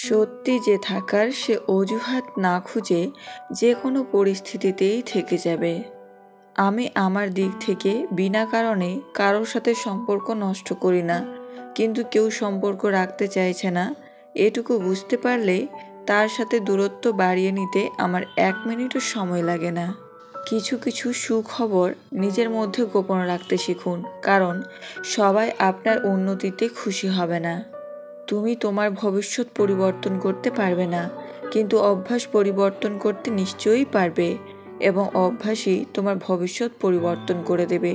সত্যি যে থাকার সে অজুহাত না খুঁজে যে কোনো পরিস্থিতিতেই থেকে যাবে। আমি আমার দিক থেকে বিনা কারণে কারোর সাথে সম্পর্ক নষ্ট করি না, কিন্তু কেউ সম্পর্ক রাখতে চাইছে না এটুকু বুঝতে পারলে তার সাথে দূরত্ব বাড়িয়ে নিতে আমার 1 মিনিটও সময় লাগে না। কিছু কিছু সুখবর নিজের মধ্যে গোপন রাখতে শিখুন, কারণ সবাই আপনার উন্নতিতে খুশি হবে না। তুমি তোমার ভবিষ্যৎ পরিবর্তন করতে পারবে না, কিন্তু অভ্যাস পরিবর্তন করতে নিশ্চয়ই পারবে, এবং অভ্যাসই তোমার ভবিষ্যৎ পরিবর্তন করে দেবে।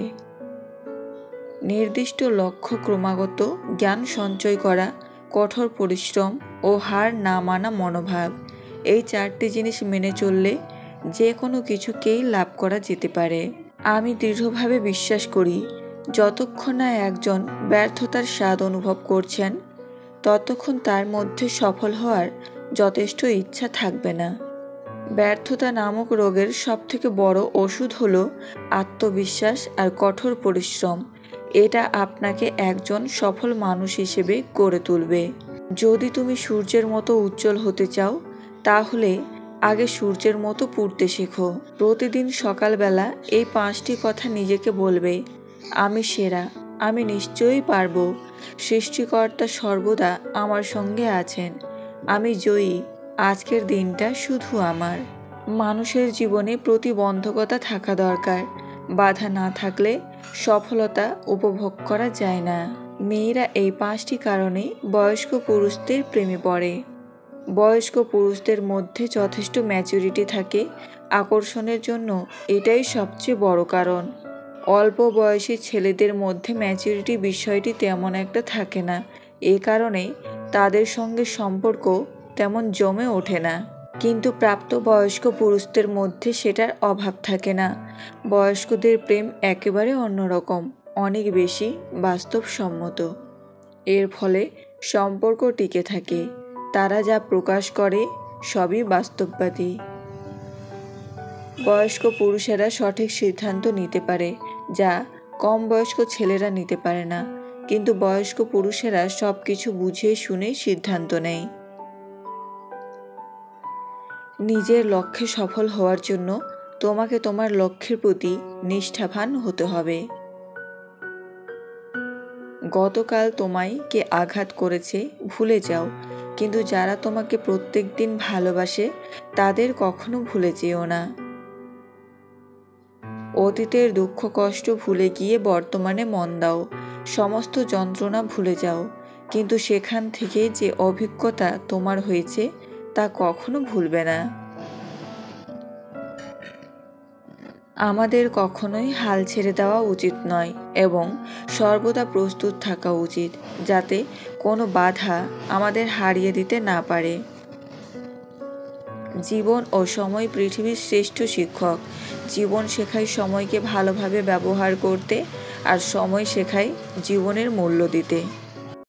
নির্দিষ্ট লক্ষ্য, ক্রমাগত জ্ঞান সঞ্চয় করা, কঠোর পরিশ্রম ও হার না মানা মনোভাব, এই 4টি জিনিস মেনে চললে যে কোনো কিছুকেই লাভ করা যেতে পারে। আমি দৃঢ়ভাবে বিশ্বাস করি, যতক্ষণ না একজন ব্যর্থতার স্বাদ অনুভব করছেন ততক্ষণ তার মধ্যে সফল হওয়ার যথেষ্ট ইচ্ছা থাকবে না। ব্যর্থতা নামক রোগের সবথেকে বড় ওষুধ হলো আত্মবিশ্বাস আর কঠোর পরিশ্রম। এটা আপনাকে একজন সফল মানুষ হিসেবে গড়ে তুলবে। যদি তুমি সূর্যের মতো উজ্জ্বল হতে চাও, তাহলে আগে সূর্যের মতো পুড়তে শেখো। প্রতিদিন সকালবেলা এই 5টি কথা নিজেকে বলবে, আমি সেরা, আমি নিশ্চয়ই পারবো, সৃষ্টিকর্তা সর্বদা আমার সঙ্গে আছেন, আমি জয়ী, আজকের দিনটা শুধু আমার। মানুষের জীবনে প্রতিবন্ধকতা থাকা দরকার। বাধা না থাকলে সফলতা উপভোগ করা যায় না। মেয়েরা এই 5টি কারণে বয়স্ক পুরুষদের প্রেমে পড়ে। বয়স্ক পুরুষদের মধ্যে যথেষ্ট ম্যাচুরিটি থাকে, আকর্ষণের জন্য এটাই সবচেয়ে বড় কারণ। অল্প বয়সী ছেলেদের মধ্যে ম্যাচুরিটি বিষয়টি তেমন একটা থাকে না, এ কারণে তাদের সঙ্গে সম্পর্ক তেমন জমে ওঠে না। কিন্তু প্রাপ্তবয়স্ক পুরুষদের মধ্যে সেটার অভাব থাকে না। বয়স্কদের প্রেম একেবারে অন্যরকম, অনেক বেশি বাস্তবসম্মত। এর ফলে সম্পর্ক টিকে থাকে। তারা যা প্রকাশ করে সবই বাস্তববাদী। বয়স্ক পুরুষেরা সঠিক সিদ্ধান্ত নিতে পারে, যা কম বয়স্ক ছেলেরা নিতে পারে না, কিন্তু বয়স্ক পুরুষেরা সব কিছু বুঝে শুনে সিদ্ধান্ত নেয়। নিজের লক্ষ্যে সফল হওয়ার জন্য তোমাকে তোমার লক্ষ্যের প্রতি নিষ্ঠাবান হতে হবে। গতকাল তোমায় কে আঘাত করেছে ভুলে যাও, কিন্তু যারা তোমাকে প্রত্যেক দিন ভালোবাসে তাদের কখনো ভুলে যেও না। অতীতের দুঃখ কষ্ট ভুলে গিয়ে বর্তমানে মন দাও। সমস্ত যন্ত্রণা ভুলে যাও, কিন্তু সেখান থেকে যে অভিজ্ঞতা তোমার হয়েছে তা কখনো ভুলবে না। আমাদের কখনোই হাল ছেড়ে দেওয়া উচিত নয়, এবং সর্বদা প্রস্তুত থাকা উচিত, যাতে কোনো বাধা আমাদের হারিয়ে দিতে না পারে। জীবন ও সময় পৃথিবীর শ্রেষ্ঠ শিক্ষক। জীবন শেখায় সময়কে ভালোভাবে ব্যবহার করতে, আর সময় শেখায় জীবনের মূল্য দিতে।